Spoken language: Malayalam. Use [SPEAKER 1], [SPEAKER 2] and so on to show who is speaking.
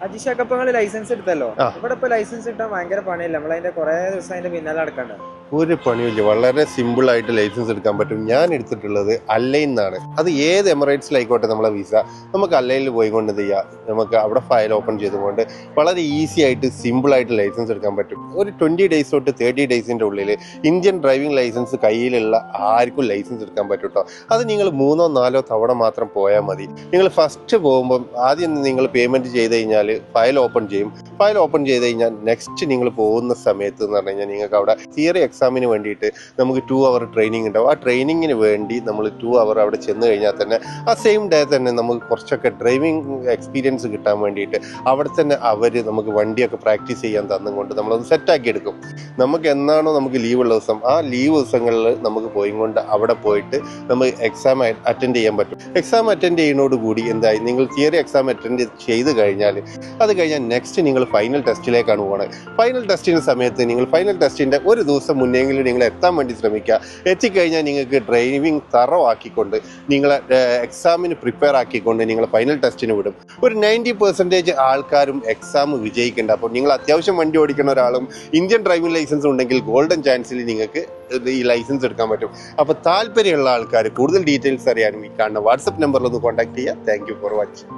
[SPEAKER 1] അജിഷക്കപ്പങ്ങള് ലൈസൻസ് എടുത്തല്ലോ. ഇവിടെ ഇപ്പൊ ലൈസൻസ് കിട്ടാൻ ഭയങ്കര പണിയില്ല. നമ്മളതിന്റെ കുറെ ദിവസം അതിന്റെ പിന്നാലെ നടക്കണ്ട.
[SPEAKER 2] ഒരു പണിയില്ല, വളരെ സിമ്പിൾ ആയിട്ട് ലൈസൻസ് എടുക്കാൻ പറ്റും. ഞാൻ എടുത്തിട്ടുള്ളത് അല്ലൈൻ എന്നാണ്. അത് ഏത് എമിറേറ്റ്സിലായിക്കോട്ടെ നമ്മളെ വിസ നമുക്ക് അല്ലൈനിൽ പോയിക്കൊണ്ട് ചെയ്യാം. നമുക്ക് അവിടെ ഫയൽ ഓപ്പൺ ചെയ്തുകൊണ്ട് വളരെ ഈസി ആയിട്ട് സിമ്പിൾ ആയിട്ട് ലൈസൻസ് എടുക്കാൻ പറ്റും. ഒരു 20 ഡേയ്സ് തൊട്ട് 30 ഡേയ്സിന്റെ ഉള്ളിൽ ഇന്ത്യൻ ഡ്രൈവിംഗ് ലൈസൻസ് കയ്യിലുള്ള ആർക്കും ലൈസൻസ് എടുക്കാൻ പറ്റും കേട്ടോ. അത് നിങ്ങൾ 3-4 തവണ മാത്രം പോയാൽ മതി. നിങ്ങൾ ഫസ്റ്റ് പോകുമ്പോൾ ആദ്യം നിങ്ങൾ പേയ്മെന്റ് ചെയ്ത് കഴിഞ്ഞാൽ ഫയൽ ഓപ്പൺ ചെയ്യും. ഫയൽ ഓപ്പൺ ചെയ്ത് കഴിഞ്ഞാൽ നെക്സ്റ്റ് നിങ്ങൾ പോകുന്ന സമയത്ത് എന്ന് പറഞ്ഞു കഴിഞ്ഞാൽ നിങ്ങൾക്ക് അവിടെ തിയറി എക്സാമിന് വേണ്ടിയിട്ട് നമുക്ക് 2 അവർ ട്രെയിനിങ് ഉണ്ടാവും. ആ ട്രെയിനിങ്ങിന് വേണ്ടി നമ്മൾ 2 അവർ അവിടെ ചെന്ന് കഴിഞ്ഞാൽ തന്നെ ആ സെയിം ഡേ തന്നെ നമുക്ക് കുറച്ചൊക്കെ ഡ്രൈവിംഗ് എക്സ്പീരിയൻസ് കിട്ടാൻ വേണ്ടിയിട്ട് അവിടെ തന്നെ അവർ നമുക്ക് വണ്ടിയൊക്കെ പ്രാക്ടീസ് ചെയ്യാൻ തന്നുകൊണ്ട് നമ്മളത് സെറ്റാക്കി എടുക്കും. നമുക്ക് എന്നാണോ നമുക്ക് ലീവ് ഉള്ള ദിവസം ആ ലീവ് ദിവസങ്ങളിൽ നമുക്ക് പോയിക്കൊണ്ട് അവിടെ പോയിട്ട് നമുക്ക് എക്സാം അറ്റൻഡ് ചെയ്യാൻ പറ്റും. എക്സാം അറ്റൻഡ് ചെയ്യുന്നതോടുകൂടി എന്തായി, നിങ്ങൾ തിയറി എക്സാം അറ്റൻഡ് ചെയ്ത് കഴിഞ്ഞാൽ അത് കഴിഞ്ഞാൽ നെക്സ്റ്റ് നിങ്ങൾ ഫൈനൽ ടെസ്റ്റിലേക്കാണ് പോകുന്നത്. ഫൈനൽ ടെസ്റ്റിൻ്റെ സമയത്ത് നിങ്ങൾ ഫൈനൽ ടെസ്റ്റിൻ്റെ ഒരു ദിവസം മുന്നെങ്കിലും നിങ്ങൾ എത്താൻ വേണ്ടി ശ്രമിക്കുക. എത്തിക്കഴിഞ്ഞാൽ നിങ്ങൾക്ക് ഡ്രൈവിംഗ് തറവാക്കിക്കൊണ്ട് നിങ്ങളെ എക്സാമിന് പ്രിപ്പയർ ആക്കിക്കൊണ്ട് നിങ്ങൾ ഫൈനൽ ടെസ്റ്റിന് വിടും. ഒരു 90% ആൾക്കാരും എക്സാം വിജയിക്കുന്നുണ്ട്. അപ്പോൾ നിങ്ങൾ അത്യാവശ്യം വണ്ടി ഓടിക്കുന്ന ഒരാളും ഇന്ത്യൻ ഡ്രൈവിംഗ് ലൈസൻസ് ഉണ്ടെങ്കിൽ ഗോൾഡൻ ചാൻസിൽ നിങ്ങൾക്ക് ഈ ലൈസൻസ് എടുക്കാൻ പറ്റും. അപ്പോൾ താല്പര്യമുള്ള ആൾക്കാർ കൂടുതൽ ഡീറ്റെയിൽസ് അറിയാനും ഈ കാണുന്ന വാട്സപ്പ് നമ്പറിൽ ഒന്ന് കോൺടാക്ട് ചെയ്യുക. Thank you for watching.